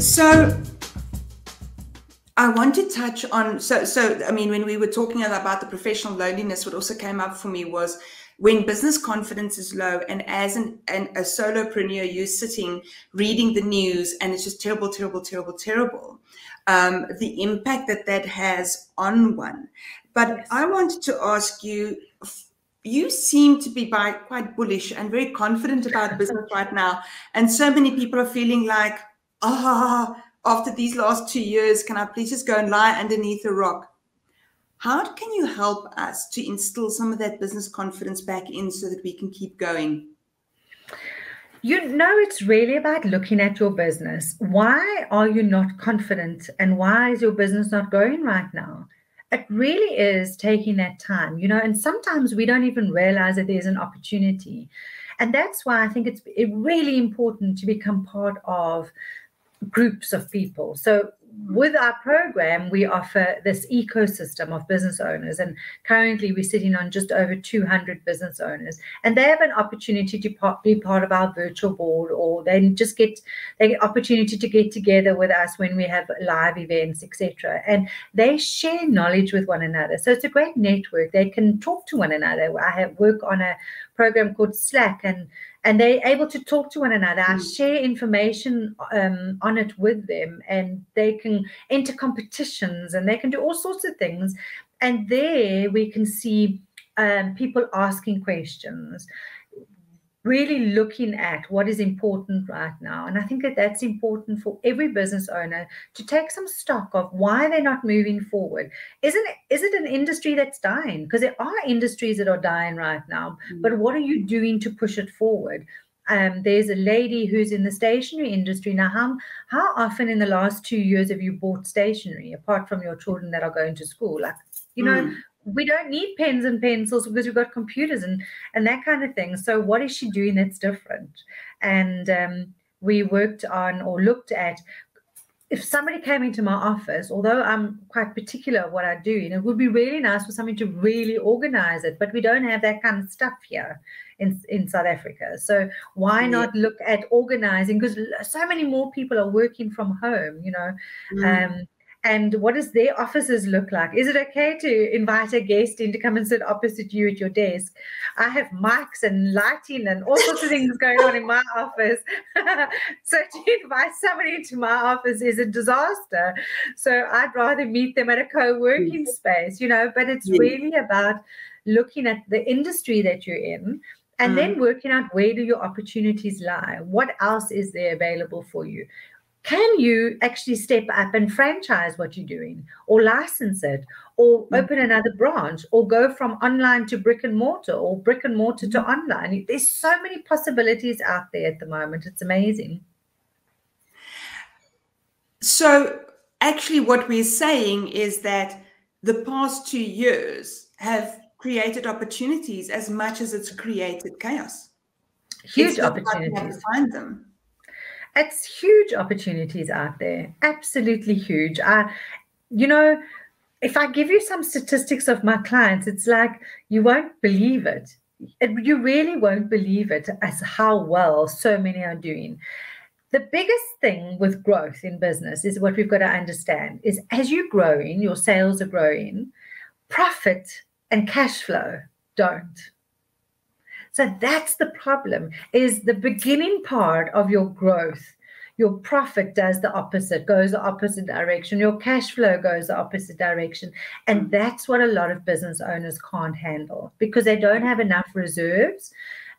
So I want to touch on, I mean, when we were talking about the professional loneliness, what also came up for me was when business confidence is low, and as a solopreneur, you're sitting reading the news and it's just terrible, terrible, terrible, terrible. The impact that has on one. But yes. I wanted to ask you, you seem to be quite bullish and very confident about business right now. And so many people are feeling like, after these last 2 years, can I please just go and lie underneath a rock? How can you help us to instill some of that business confidence back in so that we can keep going? You know, it's really about looking at your business. Why are you not confident, and why is your business not going right now? It really is taking that time, you know, and sometimes we don't even realize that there's an opportunity. And that's why I think it's really important to become part of groups of people. So with our program, we offer this ecosystem of business owners, and currently we're sitting on just over 200 business owners, and they have an opportunity to be part of our virtual board, or they get opportunity to get together with us when we have live events, etc. And they share knowledge with one another. So it's a great network. They can talk to one another. I work on a program called Slack, and they're able to talk to one another. I share information on it with them, and they can enter competitions, and they can do all sorts of things. And there we can see people asking questions, really looking at what is important right now. And I think that that's important for every business owner to take some stock of why they're not moving forward. Is it an industry that's dying? Because there are industries that are dying right now, but what are you doing to push it forward? There's a lady who's in the stationery industry. Now, how often in the last 2 years have you bought stationery, apart from your children that are going to school? Like, you know, we don't need pens and pencils because we've got computers and that kind of thing. So what is she doing that's different? And we worked on, or looked at, if somebody came into my office, although I'm quite particular of what I do, and it would be really nice for somebody to really organize it, but we don't have that kind of stuff here in South Africa. So why not look at organizing? Because so many more people are working from home, you know. And what does their offices look like? Is it okay to invite a guest in to come and sit opposite you at your desk? I have mics and lighting and all sorts of things going on in my office. So to invite somebody into my office is a disaster. So I'd rather meet them at a co-working space, you know, but it's really about looking at the industry that you're in, and then working out, where do your opportunities lie? What else is there available for you? Can you actually step up and franchise what you're doing, or license it, or open another branch, or go from online to brick and mortar, or brick and mortar to online? There's so many possibilities out there at the moment. It's amazing. So actually what we're saying is that the past 2 years have created opportunities as much as it's created chaos. Huge opportunities. How to find them. It's huge opportunities out there, absolutely huge. You know, if I give you some statistics of my clients, it's like you won't believe it. You really won't believe it as how well so many are doing. The biggest thing with growth in business is what we've got to understand is, as you're growing, your sales are growing, profit and cash flow don't. So that's the problem, is the beginning part of your growth. Your profit does the opposite, goes the opposite direction. Your cash flow goes the opposite direction. And that's what a lot of business owners can't handle, because they don't have enough reserves,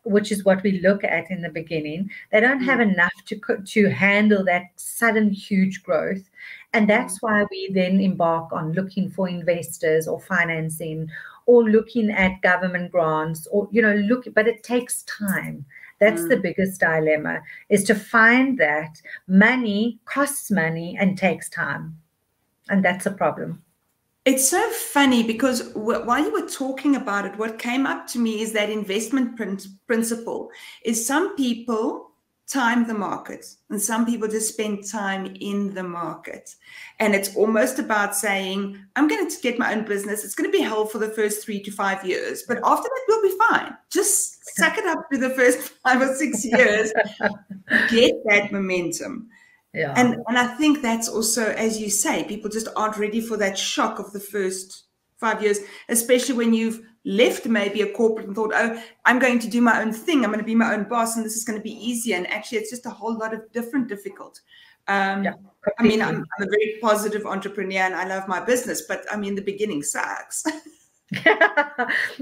which is what we look at in the beginning. They don't have enough to handle that sudden huge growth. And that's why we then embark on looking for investors or financing, or looking at government grants, or, you know, but it takes time. That's the biggest dilemma, is to find that money costs money and takes time. And that's a problem. It's so funny, because while you were talking about it, what came up to me is that investment principle is some people time the market, and some people just spend time in the market. And it's almost about saying, I'm going to get my own business. It's going to be hell for the first 3 to 5 years, but after that, we'll be fine. Just suck it up to the first 5 or 6 years, get that momentum. Yeah. And I think that's also, as you say, people just aren't ready for that shock of the first 5 years, especially when you've left maybe a corporate and thought, oh, I'm going to do my own thing. I'm going to be my own boss and this is going to be easier. And actually, it's just a whole lot of difficult. Yeah, I mean, completely. I'm a very positive entrepreneur and I love my business, but I mean, the beginning sucks.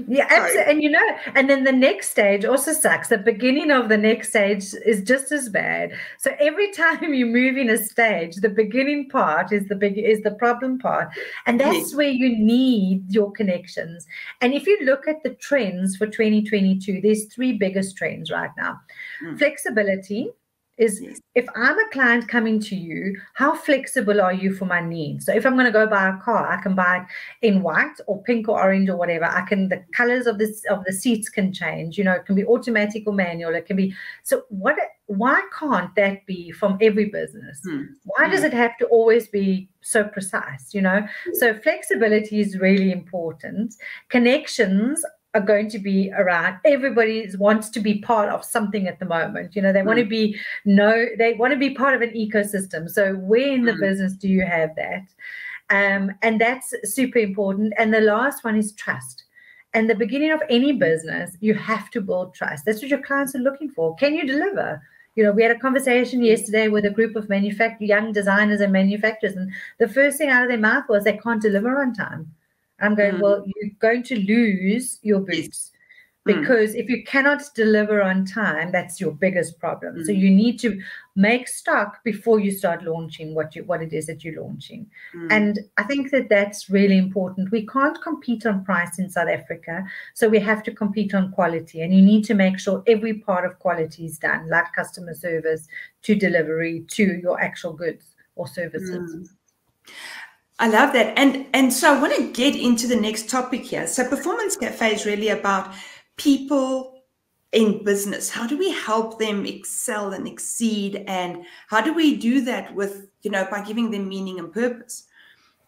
Yeah, Sorry. absolutely. And then the next stage also sucks. The beginning of the next stage is just as bad. So every time you move in a stage, the beginning part is the problem part, and that's Yes. where you need your connections. And if you look at the trends for 2022, there's three biggest trends right now. Flexibility is, Yes. if I'm a client coming to you, how flexible are you for my needs? So if I'm going to go buy a car, I can buy it in white or pink or orange or whatever. The colors of the seats can change. It can be automatic or manual. It can be. So why can't that be from every business? Why does it have to always be so precise? So flexibility is really important. Connections are going to be around. Everybody wants to be part of something at the moment. They want to be they want to be part of an ecosystem. So where in the business do you have that? And that's super important. And the last one is trust. And the beginning of any business, you have to build trust. That's what your clients are looking for. Can you deliver? We had a conversation yesterday with a group of young designers and manufacturers, and the first thing out of their mouth was they can't deliver on time. I'm going, well, you're going to lose your boots, because if you cannot deliver on time, that's your biggest problem. So you need to make stock before you start launching what it is that you're launching. And I think that that's really important. We can't compete on price in South Africa, so we have to compete on quality. And you need to make sure every part of quality is done, like customer service to delivery to your actual goods or services. I love that. And so I want to get into the next topic here. So Performance Cafe is really about people in business. How do we help them excel and exceed? And how do we do that by giving them meaning and purpose?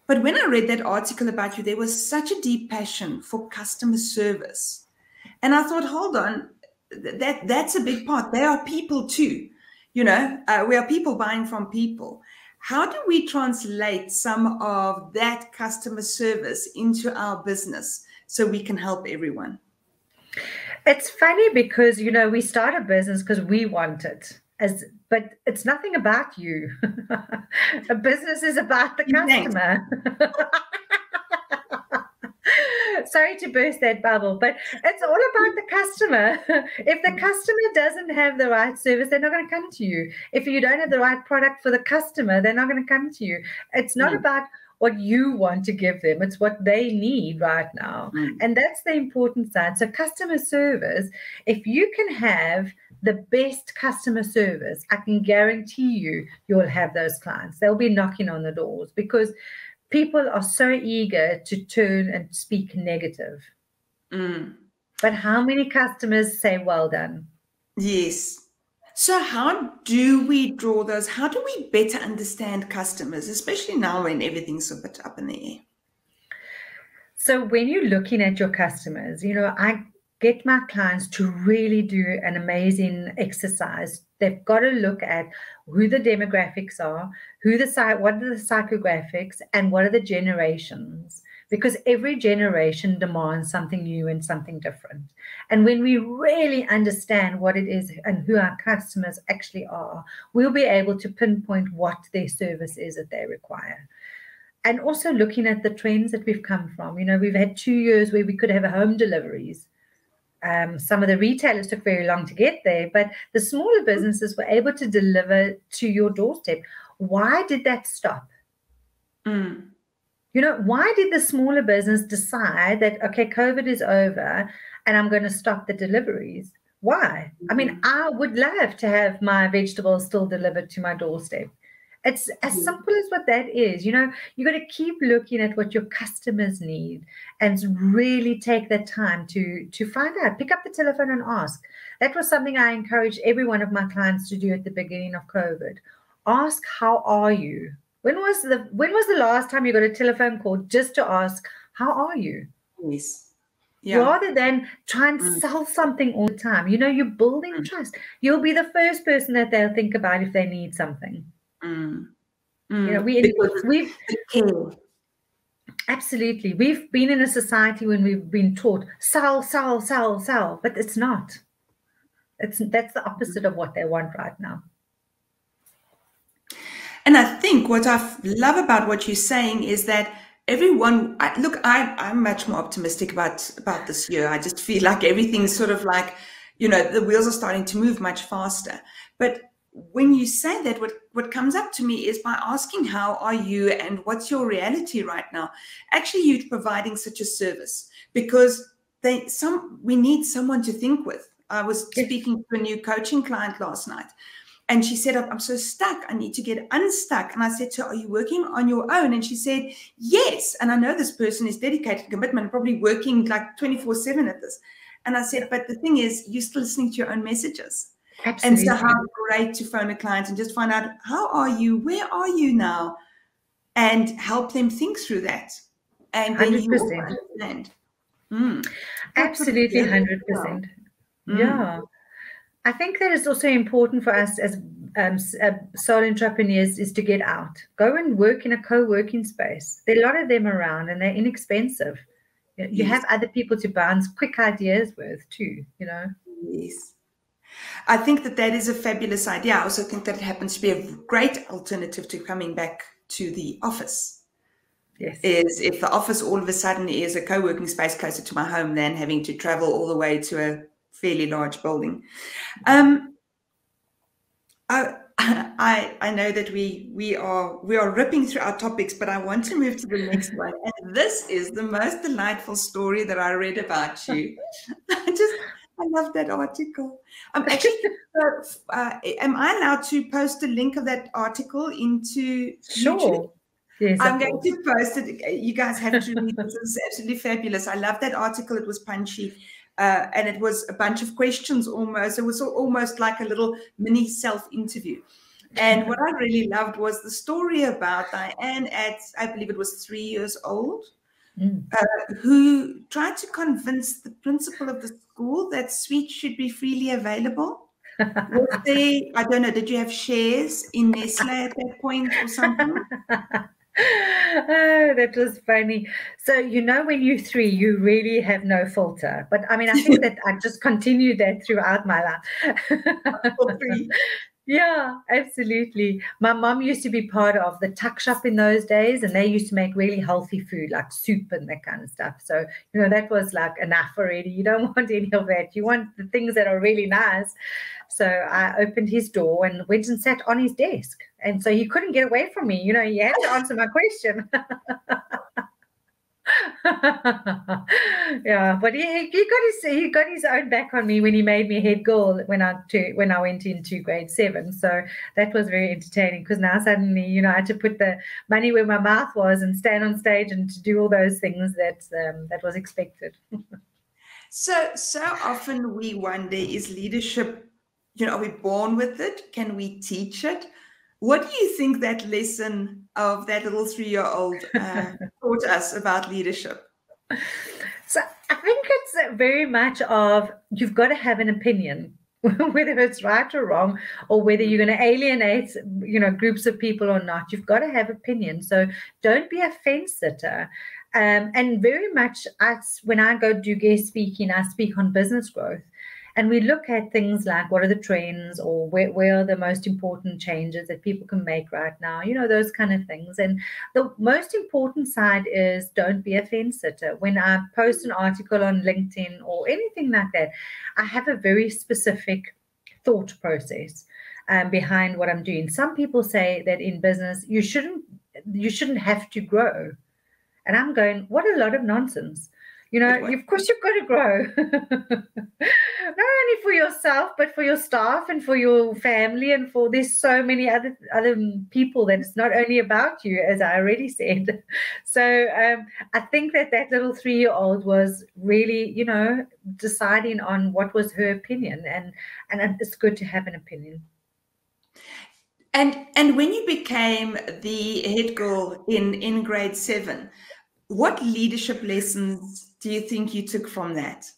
But when I read that article about you, there was such a deep passion for customer service. And I thought, hold on, that's a big part. They are people too. We are people buying from people. How do we translate some of that customer service into our business so we can help everyone? It's funny because, we start a business because we want it, but it's nothing about you. A business is about the customer. Sorry to burst that bubble, but it's all about the customer. If the customer doesn't have the right service, they're not going to come to you. If you don't have the right product for the customer, they're not going to come to you. It's not about what you want to give them. It's what they need right now. And that's the important side. So customer service, if you can have the best customer service, I can guarantee you'll have those clients. They'll be knocking on the doors because people are so eager to turn and speak negative. But how many customers say, well done? Yes. So how do we draw those? How do we better understand customers, especially now when everything's a bit up in the air? So when you're looking at your customers, I get my clients to really do an amazing exercise. They've got to look at who the demographics are, what are the psychographics, and what are the generations. Because every generation demands something new and something different. And when we really understand what it is and who our customers actually are, we'll be able to pinpoint what their service is that they require. And also looking at the trends that we've come from. We've had 2 years where we could have home deliveries. Some of the retailers took very long to get there, but the smaller businesses were able to deliver to your doorstep. Why did that stop? Why did the smaller business decide that, okay, COVID is over and I'm going to stop the deliveries? Why? I mean, I would love to have my vegetables still delivered to my doorstep. It's as simple as what that is. You got to keep looking at what your customers need and really take that time to find out. Pick up the telephone and ask. That was something I encouraged every one of my clients to do at the beginning of COVID. Ask, how are you? When was the last time you got a telephone call just to ask, how are you? Yes. Yeah. Rather than try and sell something all the time. You're building trust. You'll be the first person that they'll think about if they need something. Mm. You know, Because we've the care. absolutely, we've been in a society when we've been taught sell, sell, sell, sell, but it's not. That's the opposite of what they want right now. And I think what I love about what you're saying is that everyone, I'm much more optimistic about this year. I just feel like everything's sort of like, the wheels are starting to move much faster. But when you say that, what comes up to me is by asking how are you and what's your reality right now? Actually, you're providing such a service because we need someone to think with. I was speaking to a new coaching client last night. And she said, I'm so stuck. I need to get unstuck. And I said to her, are you working on your own? And she said, yes. And I know this person is dedicated, commitment, probably working like 24/7 at this. And I said, but the thing is, you're still listening to your own messages. Absolutely. And so how great to phone a client and just find out, how are you? Where are you now? And help them think through that. And then 100%. you also understand. Absolutely, 100%. Yeah. I think that it's also important for us as sole entrepreneurs is to get out. Go and work in a co-working space. There are a lot of them around and they're inexpensive. You have other people to bounce quick ideas with too, Yes. I think that is a fabulous idea. I also think that it happens to be a great alternative to coming back to the office. Yes. Is if the office all of a sudden is a co-working space closer to my home than having to travel all the way to a fairly large building. I know that we are ripping through our topics, but I want to move to the next one. And this is the most delightful story that I read about you. I love that article. Actually, am I allowed to post a link of that article into YouTube? Yes, I'm going to post it. You guys have to read this. It's absolutely fabulous. I love that article. It was punchy. And it was a bunch of questions almost. It was almost like a little mini self-interview. And what I really loved was the story about Diane at, I believe it was 3 years old, who tried to convince the principal of the school that sweets should be freely available. Was there, I don't know, did you have shares in Nestle at that point or something? Oh, that was funny. So, when you're 3, you really have no filter. But I mean, I think that I just continued that throughout my life. Yeah, absolutely. My mom used to be part of the tuck shop in those days, and they used to make really healthy food like soup and that kind of stuff. So, that was like enough already. You don't want any of that. You want the things that are really nice. So I opened his door and went and sat on his desk. And so he couldn't get away from me. He had to answer my question. Yeah, but he got his own back on me when he made me head girl when I went into grade 7. So that was very entertaining because now suddenly I had to put the money where my mouth was and stand on stage and to do all those things that was expected. So often we wonder, is leadership, are we born with it? Can we teach it? What do you think that lesson of that little 3-year-old taught us about leadership? So I think it's very much of you've got to have an opinion, whether it's right or wrong, or whether you're going to alienate, groups of people or not. You've got to have opinion. So don't be a fence sitter. And very much when I go do guest speaking, I speak on business growth. And we look at things like what are the trends or where are the most important changes that people can make right now, those kind of things. And the most important side is don't be a fence sitter. When I post an article on LinkedIn or anything like that, I have a very specific thought process behind what I'm doing. Some people say that in business, you shouldn't have to grow. And I'm going, what a lot of nonsense. Of course you've got to grow. Not only for yourself, but for your staff and for your family and there's so many other people that it's not only about you, as I already said. So I think that little 3-year-old was really, deciding on what was her opinion, and it's good to have an opinion. And when you became the head girl in grade 7, what leadership lessons do you think you took from that?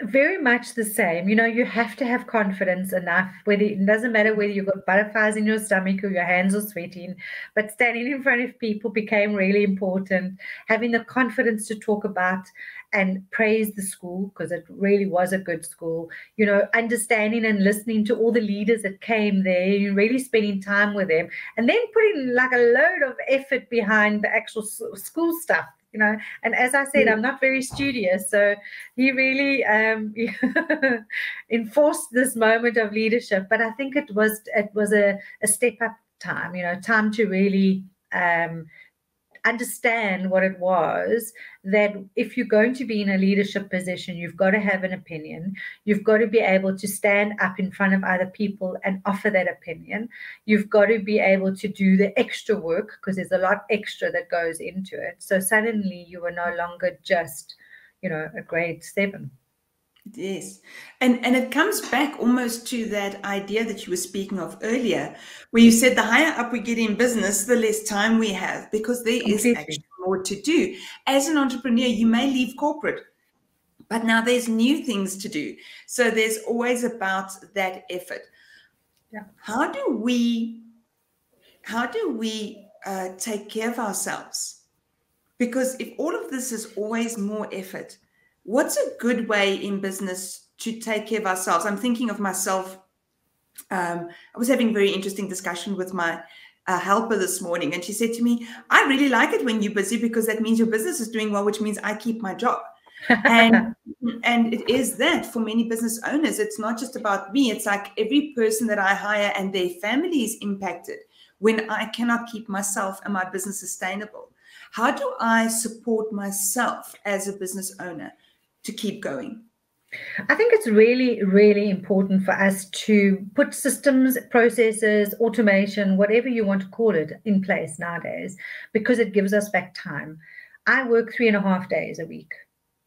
Very much the same. You know, you have to have confidence enough. Whether it doesn't matter whether you've got butterflies in your stomach or your hands are sweating, but standing in front of people became really important. Having the confidence to talk about and praise the school, because it really was a good school. You know, understanding and listening to all the leaders that came there, you really spending time with them, and then putting like a load of effort behind the actual school stuff. You know, and as I said, I'm not very studious, so he really enforced this moment of leadership. But I think it was a step up time, you know, time to really understand what it was, that if you're going to be in a leadership position, you've got to have an opinion. You've got to be able to stand up in front of other people and offer that opinion. You've got to be able to do the extra work, because there's a lot extra that goes into it. So suddenly you are no longer just, you know, a grade 7. Yes. And it comes back almost to that idea that you were speaking of earlier, where you said the higher up we get in business, the less time we have, because there is actually more to do. As an entrepreneur, you may leave corporate, but now there's new things to do. So there's always about that effort. Yeah. How do we take care of ourselves? Because if all of this is always more effort, what's a good way in business to take care of ourselves? I'm thinking of myself. I was having a very interesting discussion with my helper this morning, and she said to me, I really like it when you're busy, because that means your business is doing well, which means I keep my job. And it is that for many business owners. It's not just about me. It's like every person that I hire and their family is impacted when I cannot keep myself and my business sustainable. How do I support myself as a business owner to keep going? I think it's really, really important for us to put systems, processes, automation, whatever you want to call it, in place nowadays, because it gives us back time. I work 3.5 days a week.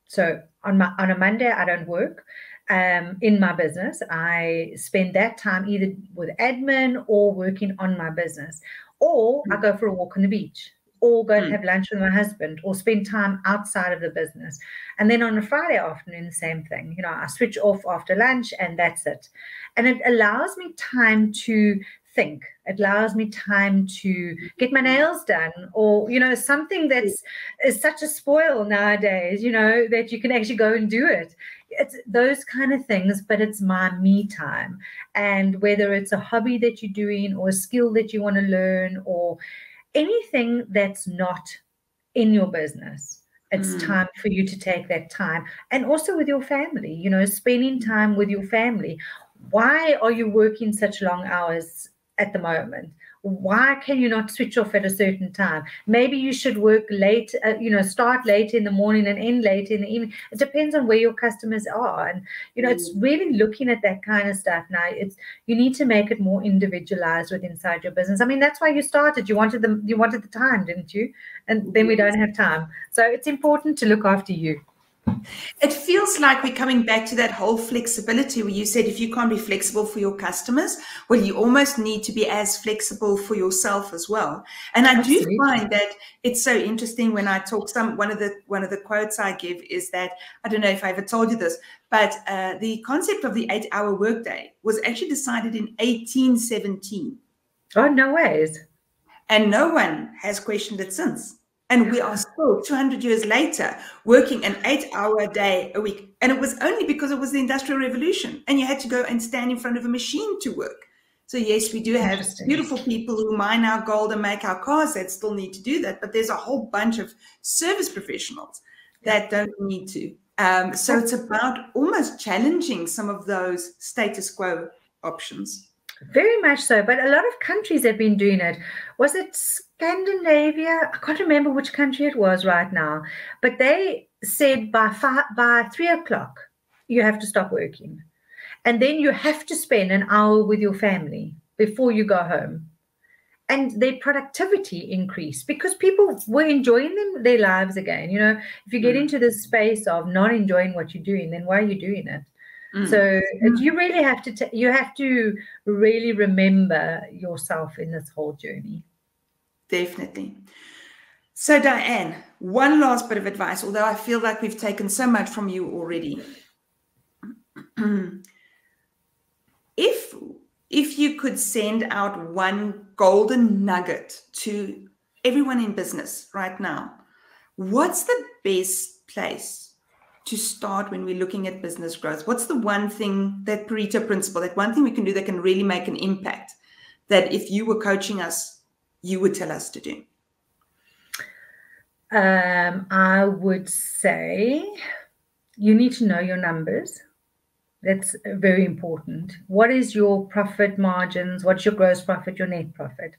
So on a Monday, I don't work in my business. I spend that time either with admin or working on my business, or I go for a walk on the beach, or go and have lunch with my husband, or spend time outside of the business. And then on a Friday afternoon, the same thing. You know, I switch off after lunch and that's it. And it allows me time to think. It allows me time to get my nails done, or, you know, something that's is such a spoil nowadays, you know, that you can actually go and do it. It's those kind of things, but it's my me time. And whether it's a hobby that you're doing, or a skill that you want to learn, or anything that's not in your business, it's time for you to take that time. And also with your family, you know, spending time with your family. Why are you working such long hours at the moment? Why can you not switch off at a certain time? Maybe you should work late, you know, start late in the morning and end late in the evening. It depends on where your customers are. And, you know, it's really looking at that kind of stuff now. You need to make it more individualized with inside your business. I mean, that's why you started. You wanted the time, didn't you? And then we don't have time. So it's important to look after you. It feels like we're coming back to that whole flexibility where you said if you can't be flexible for your customers, well, you almost need to be as flexible for yourself as well. And I do find that it's so interesting when I talk. One of the quotes I give is that, I don't know if I ever told you this, but the concept of the 8-hour workday was actually decided in 1817. Oh, no ways. And no one has questioned it since. And we are still 200 years later working an 8-hour day a week. And it was only because it was the Industrial Revolution and you had to go and stand in front of a machine to work. So yes, we do have beautiful people who mine our gold and make our cars that still need to do that. But there's a whole bunch of service professionals that don't need to. So it's about almost challenging some of those status quo options. Very much so, but a lot of countries have been doing it. Was it Scandinavia? I can't remember which country it was right now, but they said by 3 o'clock you have to stop working, and then you have to spend an hour with your family before you go home. And their productivity increased because people were enjoying their lives again. You know, if you get into this space of not enjoying what you're doing, then why are you doing it? So you really have to really remember yourself in this whole journey. Definitely. So Diane, one last bit of advice, although I feel like we've taken so much from you already. If you could send out one golden nugget to everyone in business right now, what's the best place to start when we're looking at business growth? What's the one thing, that Pareto principle, that one thing we can do that can really make an impact, that if you were coaching us, you would tell us to do? I would say you need to know your numbers. That's very important. What is your profit margins? What's your gross profit, your net profit?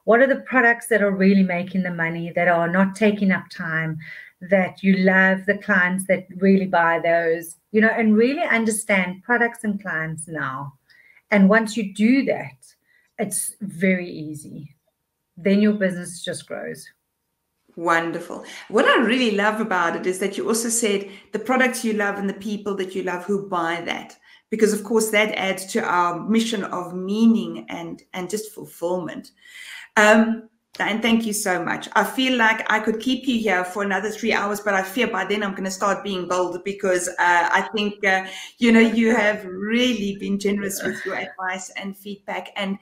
What are the products that are really making the money, that are not taking up time, that you love, the clients that really buy those, and really understand products and clients now. And once you do that, it's very easy. Then your business just grows. Wonderful. What I really love about it is that you also said the products you love and the people that you love who buy that, because of course that adds to our mission of meaning and just fulfillment. And thank you so much. I feel like I could keep you here for another 3 hours, but I fear by then I'm going to start being bold, because I think, you have really been generous with your advice and feedback, and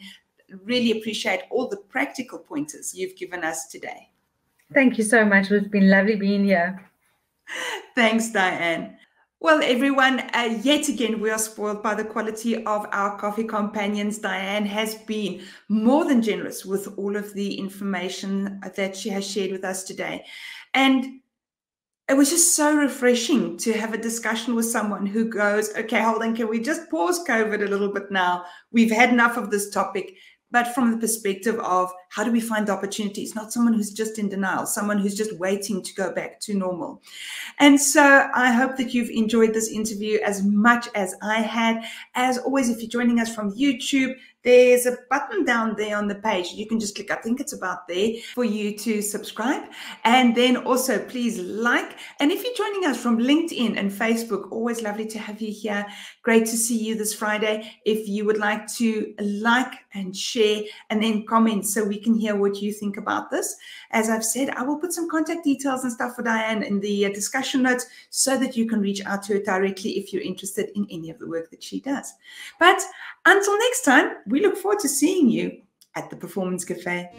really appreciate all the practical pointers you've given us today. Thank you so much. It's been lovely being here. Thanks, Diane. Well, everyone, yet again, we are spoiled by the quality of our coffee companions. Diane has been more than generous with all of the information that she has shared with us today. And it was just so refreshing to have a discussion with someone who goes, okay, hold on, can we just pause COVID a little bit now? We've had enough of this topic. But from the perspective of how do we find opportunities, not someone who's just in denial, someone who's just waiting to go back to normal. And so I hope that you've enjoyed this interview as much as I had. As always, if you're joining us from YouTube, there's a button down there on the page. You can just click, I think it's about there, for you to subscribe. And then also please like. And if you're joining us from LinkedIn and Facebook, always lovely to have you here. Great to see you this Friday. If you would like to like and share and then comment so we can hear what you think about this. As I've said, I will put some contact details and stuff for Diane in the discussion notes so that you can reach out to her directly if you're interested in any of the work that she does. But until next time, we look forward to seeing you at the Performance Cafe.